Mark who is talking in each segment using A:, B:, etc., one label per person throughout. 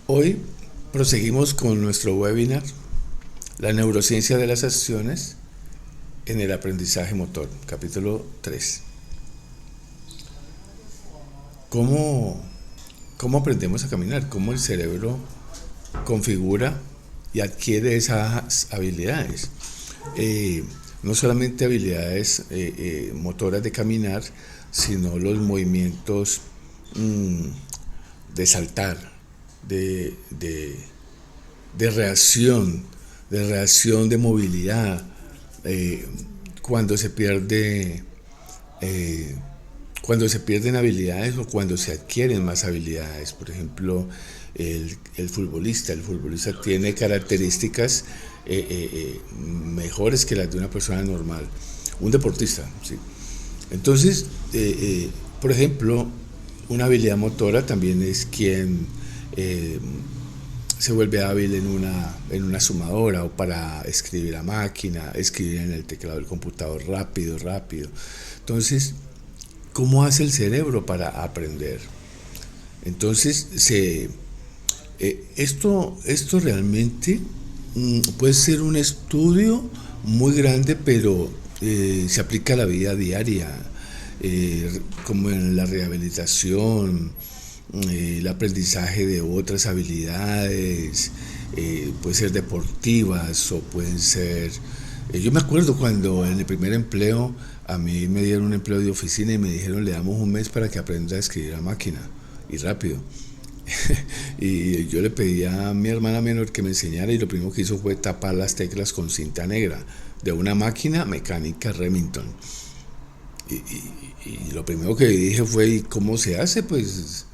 A: Hoy proseguimos con nuestro webinar, La neurociencia de las acciones en el aprendizaje motor, capítulo 3. ¿Cómo, cómo aprendemos a caminar? ¿Cómo el cerebro configura y adquiere esas habilidades? No solamente habilidades motoras de caminar, sino los movimientos de saltar, de, de, de reacción, de movilidad, eh, cuando se pierde, eh, cuando se pierden habilidades o cuando se adquieren más habilidades. Por ejemplo, el futbolista tiene características mejores que las de una persona normal, un deportista, ¿sí? Entonces, por ejemplo, una habilidad motora también es quien eh, se vuelve hábil en una sumadora o para escribir a máquina, escribir en el teclado del computador rápido. Entonces, ¿cómo hace el cerebro para aprender? Entonces, esto realmente puede ser un estudio muy grande, pero se aplica a la vida diaria, como en la rehabilitación, el aprendizaje de otras habilidades, pueden ser deportivas o pueden ser... yo me acuerdo cuando en el primer empleo a mí me dieron un empleo de oficina y me dijeron le damos un mes para que aprenda a escribir a máquina y rápido. Y yo le pedí a mi hermana menor que me enseñara y lo primero que hizo fue tapar las teclas con cinta negra de una máquina mecánica Remington. Y lo primero que dije fue, ¿y cómo se hace? Pues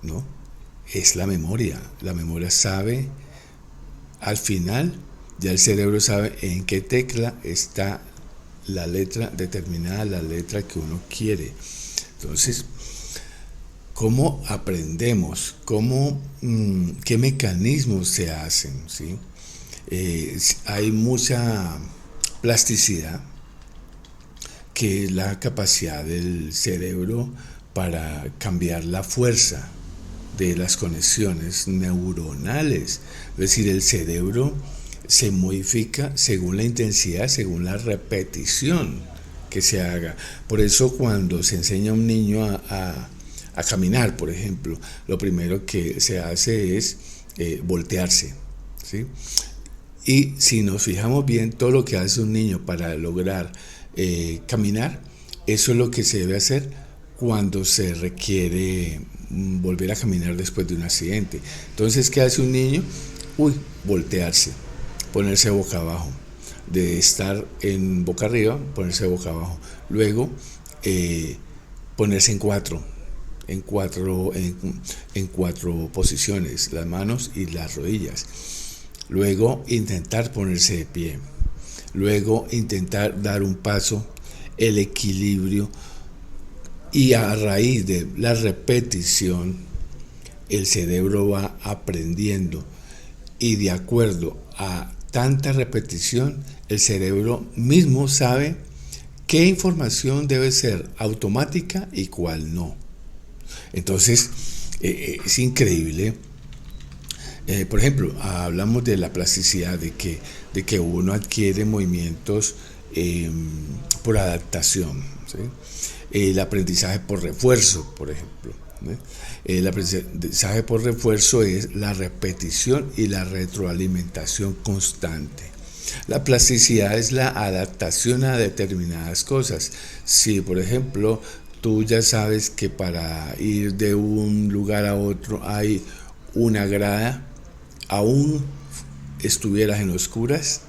A: no, es la memoria. La memoria sabe, al final, ya el cerebro sabe en qué tecla está la letra determinada, la letra que uno quiere. Entonces, ¿cómo aprendemos? ¿Qué mecanismos se hacen? ¿Sí? Hay mucha plasticidad, que es la capacidad del cerebro para cambiar la fuerza de las conexiones neuronales. Es decir, el cerebro se modifica según la intensidad, según la repetición que se haga. Por eso cuando se enseña a un niño a caminar, por ejemplo, lo primero que se hace es voltearse, ¿sí? Y si nos fijamos bien, todo lo que hace un niño para lograr caminar, eso es lo que se debe hacer cuando se requiere volver a caminar después de un accidente. Entonces, ¿qué hace un niño? Voltearse, ponerse boca abajo. De estar en boca arriba, ponerse boca abajo. Luego, ponerse en cuatro posiciones, las manos y las rodillas. Luego, intentar ponerse de pie. Luego, intentar dar un paso, el equilibrio. Y a raíz de la repetición, el cerebro va aprendiendo. Y de acuerdo a tanta repetición, el cerebro mismo sabe qué información debe ser automática y cuál no. Entonces, es increíble. Por ejemplo, hablamos de la plasticidad, de que uno adquiere movimientos por adaptación, ¿sí? El aprendizaje por refuerzo, por ejemplo, ¿no? El aprendizaje por refuerzo es la repetición y la retroalimentación constante. La plasticidad es la adaptación a determinadas cosas. Si, por ejemplo, tú ya sabes que para ir de un lugar a otro hay una grada, aún estuvieras en oscuras,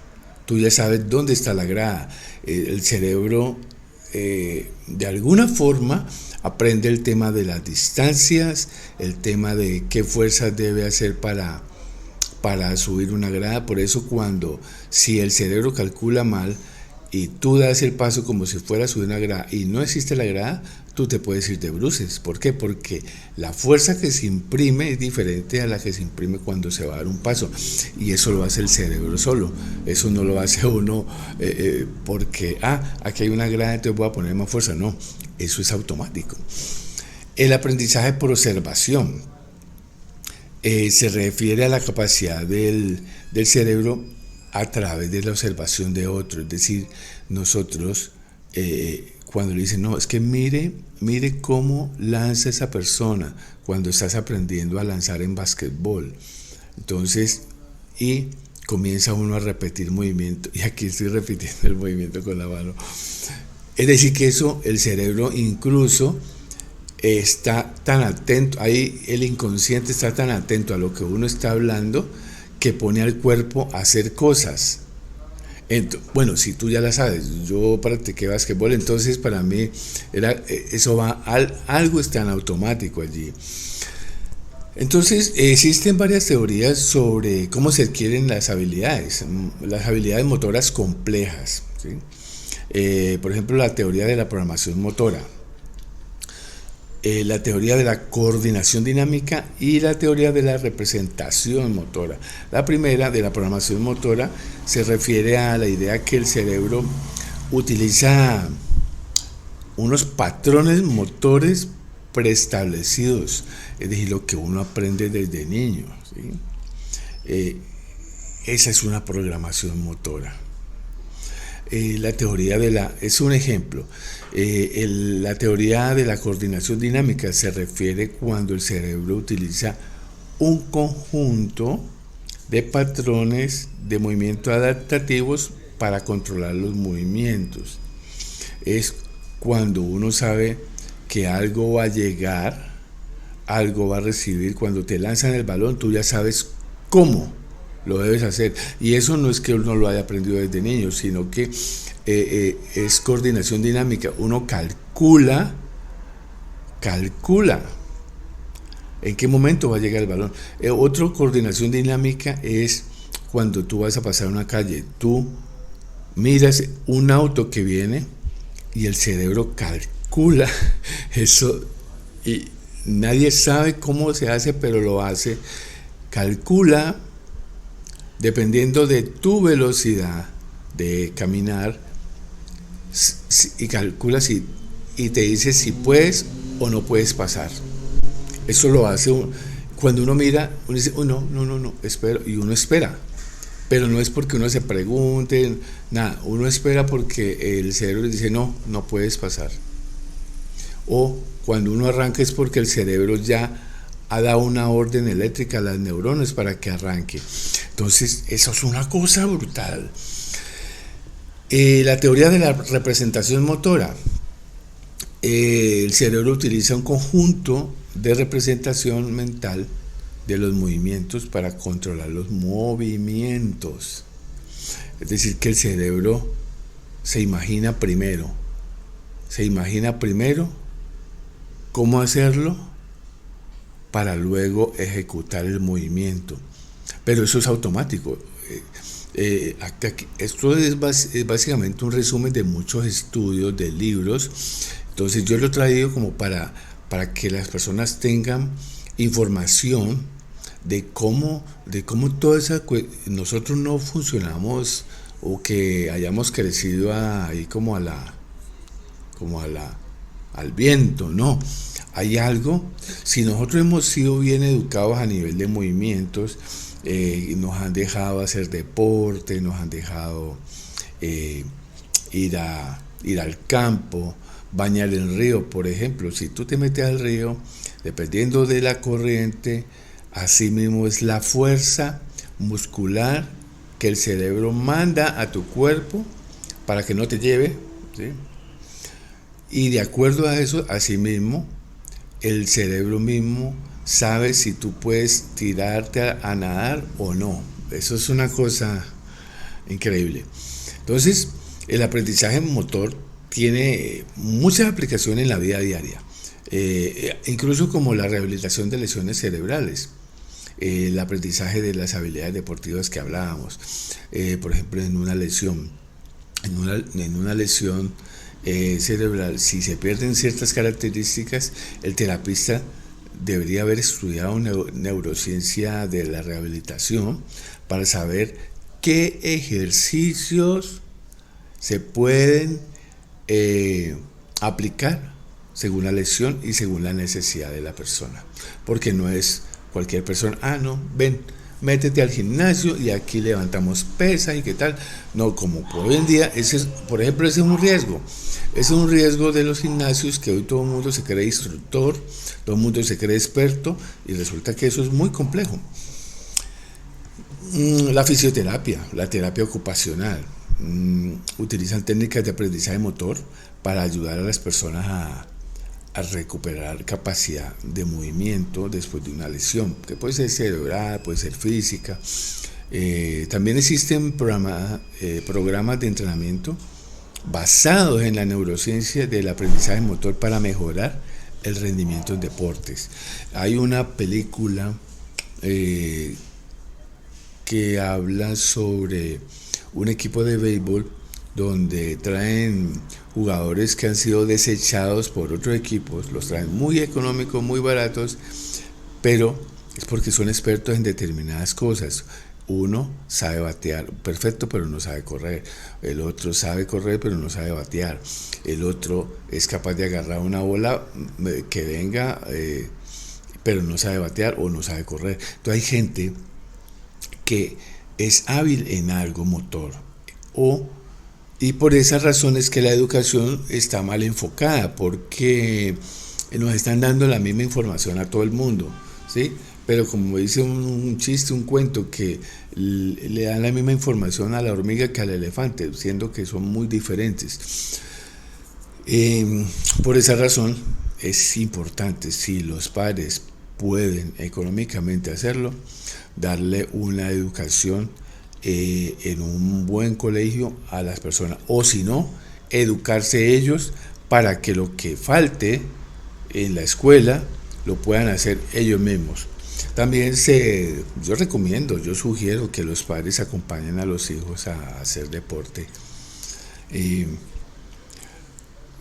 A: tú ya sabes dónde está la grada. El cerebro de alguna forma aprende el tema de las distancias, el tema de qué fuerzas debe hacer para subir una grada. Por eso si el cerebro calcula mal y tú das el paso como si fuera a subir una grada y no existe la grada, tú te puedes ir de bruces. ¿Por qué? Porque la fuerza que se imprime es diferente a la que se imprime cuando se va a dar un paso. Y eso lo hace el cerebro solo. Eso no lo hace uno porque, aquí hay una grada, entonces voy a poner más fuerza. No, eso es automático. El aprendizaje por observación Se refiere a la capacidad del cerebro a través de la observación de otros. Es decir, nosotros cuando le dicen, no, es que mire cómo lanza esa persona cuando estás aprendiendo a lanzar en basquetbol. Entonces, y comienza uno a repetir movimiento, y aquí estoy repitiendo el movimiento con la mano. Es decir, que eso, el cerebro incluso está tan atento, ahí el inconsciente está tan atento a lo que uno está hablando que pone al cuerpo a hacer cosas. Bueno, si tú ya la sabes, yo practiqué basquetbol, entonces para mí eso va, algo está en automático allí. Entonces existen varias teorías sobre cómo se adquieren las habilidades motoras complejas, ¿sí? Por ejemplo, la teoría de la programación motora, la teoría de la coordinación dinámica y la teoría de la representación motora. La primera, de la programación motora, se refiere a la idea que el cerebro utiliza unos patrones motores preestablecidos, es decir, lo que uno aprende desde niño, ¿sí? Esa es una programación motora. La teoría es un ejemplo. La teoría de la coordinación dinámica se refiere cuando el cerebro utiliza un conjunto de patrones de movimiento adaptativos para controlar los movimientos. Es cuando uno sabe que algo va a llegar, algo va a recibir. Cuando te lanzan el balón, tú ya sabes cómo lo debes hacer, y eso no es que uno lo haya aprendido desde niño, sino que es coordinación dinámica. Uno calcula en qué momento va a llegar el balón. Otra coordinación dinámica es cuando tú vas a pasar una calle, tú miras un auto que viene y el cerebro calcula eso, y nadie sabe cómo se hace, pero lo hace. Calcula dependiendo de tu velocidad de caminar, y calcula y te dice si puedes o no puedes pasar. Eso lo hace cuando uno mira, uno dice, oh, no, espero, y uno espera. Pero no es porque uno se pregunte, nada, uno espera porque el cerebro le dice, no puedes pasar. O cuando uno arranca es porque el cerebro ya ha dado una orden eléctrica a las neuronas para que arranque. Entonces, eso es una cosa brutal. La teoría de la representación motora. El cerebro utiliza un conjunto de representación mental de los movimientos para controlar los movimientos. Es decir, que el cerebro se imagina primero cómo hacerlo para luego ejecutar el movimiento. Pero eso es automático. Esto es básicamente un resumen de muchos estudios, de libros. Entonces yo lo he traído como para que las personas tengan información de cómo toda esa nosotros no funcionamos, o que hayamos crecido ahí como al viento, no. Hay algo, si nosotros hemos sido bien educados a nivel de movimientos, nos han dejado hacer deporte, nos han dejado ir al campo, bañar el río, por ejemplo. Si tú te metes al río, dependiendo de la corriente, así mismo es la fuerza muscular que el cerebro manda a tu cuerpo para que no te lleve, ¿sí? Y de acuerdo a eso, así mismo, el cerebro mismo sabe si tú puedes tirarte a nadar o no. Eso es una cosa increíble. Entonces, el aprendizaje motor tiene muchas aplicaciones en la vida diaria, incluso como la rehabilitación de lesiones cerebrales, el aprendizaje de las habilidades deportivas que hablábamos, por ejemplo, en una lesión cerebral, si se pierden ciertas características, el terapista debería haber estudiado neurociencia de la rehabilitación para saber qué ejercicios se pueden aplicar según la lesión y según la necesidad de la persona, porque no es cualquier persona, no, ven, métete al gimnasio y aquí levantamos pesa y qué tal. No, como hoy en día, por ejemplo, ese es un riesgo. Es un riesgo de los gimnasios, que hoy todo el mundo se cree instructor, todo el mundo se cree experto, y resulta que eso es muy complejo. La fisioterapia, la terapia ocupacional, utilizan técnicas de aprendizaje motor para ayudar a las personas a recuperar capacidad de movimiento después de una lesión, que puede ser cerebral, puede ser física. También existen programas de entrenamiento basados en la neurociencia del aprendizaje motor para mejorar el rendimiento en deportes. Hay una película que habla sobre un equipo de béisbol donde traen jugadores que han sido desechados por otros equipos, los traen muy económicos, muy baratos, pero es porque son expertos en determinadas cosas. Uno sabe batear perfecto, pero no sabe correr. El otro sabe correr, pero no sabe batear. El otro es capaz de agarrar una bola que venga, pero no sabe batear o no sabe correr. Entonces hay gente que es hábil en algo motor, y por esas razones que la educación está mal enfocada, porque nos están dando la misma información a todo el mundo, ¿sí? Pero como dice un chiste, un cuento, que le dan la misma información a la hormiga que al elefante, siendo que son muy diferentes. Por esa razón es importante, si los padres pueden económicamente hacerlo, darle una educación en un buen colegio a las personas, o si no, educarse ellos para que lo que falte en la escuela lo puedan hacer ellos mismos. También yo sugiero que los padres acompañen a los hijos a hacer deporte.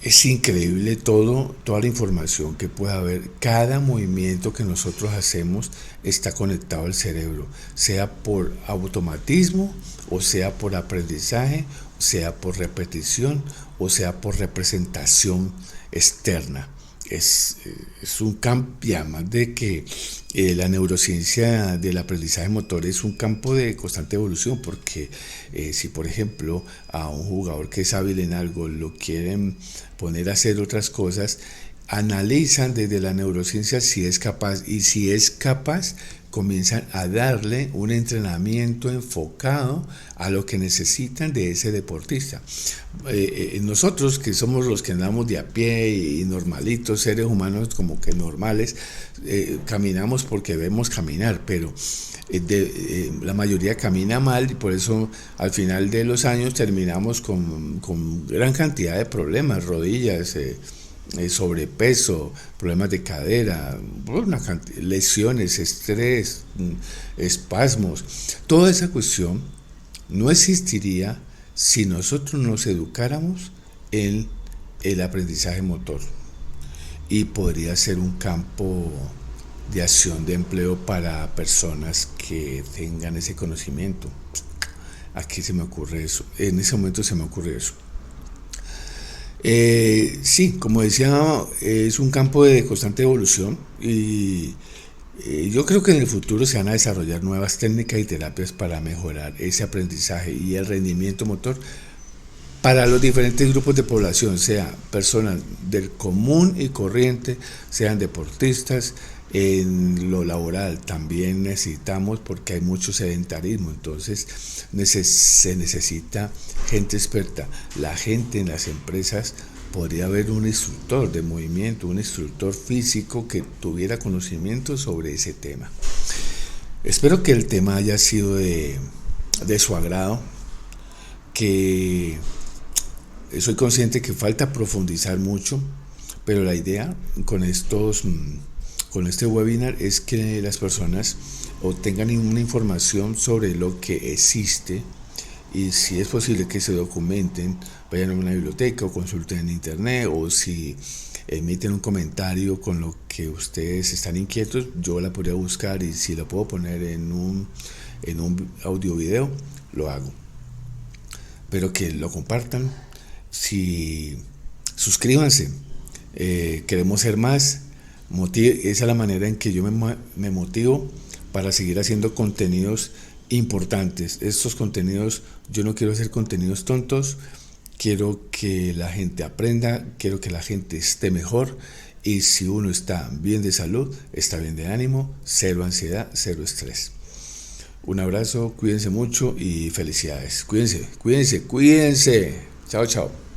A: Es increíble toda la información que puede haber. Cada movimiento que nosotros hacemos está conectado al cerebro, sea por automatismo, o sea por aprendizaje, sea por repetición, o sea por representación externa. Es un campo, y además de que la neurociencia del aprendizaje motor es un campo de constante evolución, porque si por ejemplo a un jugador que es hábil en algo lo quieren poner a hacer otras cosas, analizan desde la neurociencia si es capaz, y si es capaz comienzan a darle un entrenamiento enfocado a lo que necesitan de ese deportista. Nosotros, que somos los que andamos de a pie y normalitos, seres humanos como que normales, caminamos porque debemos caminar, pero la mayoría camina mal, y por eso al final de los años terminamos con gran cantidad de problemas, rodillas, sobrepeso, problemas de cadera, lesiones, estrés, espasmos. Toda esa cuestión no existiría si nosotros nos educáramos en el aprendizaje motor, y podría ser un campo de acción de empleo para personas que tengan ese conocimiento. Aquí se me ocurre eso, en ese momento se me ocurre eso. Sí, como decía, es un campo de constante evolución, y yo creo que en el futuro se van a desarrollar nuevas técnicas y terapias para mejorar ese aprendizaje y el rendimiento motor para los diferentes grupos de población, sea personas del común y corriente, sean deportistas. En lo laboral también necesitamos, porque hay mucho sedentarismo, entonces se necesita gente experta. La gente en las empresas, podría haber un instructor de movimiento, un instructor físico que tuviera conocimiento sobre ese tema. Espero que el tema haya sido de su agrado, que soy consciente que falta profundizar mucho, pero la idea con este webinar es que las personas obtengan una información sobre lo que existe, y si es posible que se documenten, vayan a una biblioteca o consulten en internet, o si emiten un comentario con lo que ustedes están inquietos, yo la podría buscar, y si la puedo poner en un audio video, lo hago. Pero que lo compartan, suscríbanse, queremos ser más. Esa es la manera en que yo me motivo para seguir haciendo contenidos importantes. Estos contenidos, yo no quiero hacer contenidos tontos, quiero que la gente aprenda, quiero que la gente esté mejor, y si uno está bien de salud, está bien de ánimo, cero ansiedad, cero estrés. Un abrazo, cuídense mucho y felicidades. Cuídense, cuídense, cuídense. Chao, chao.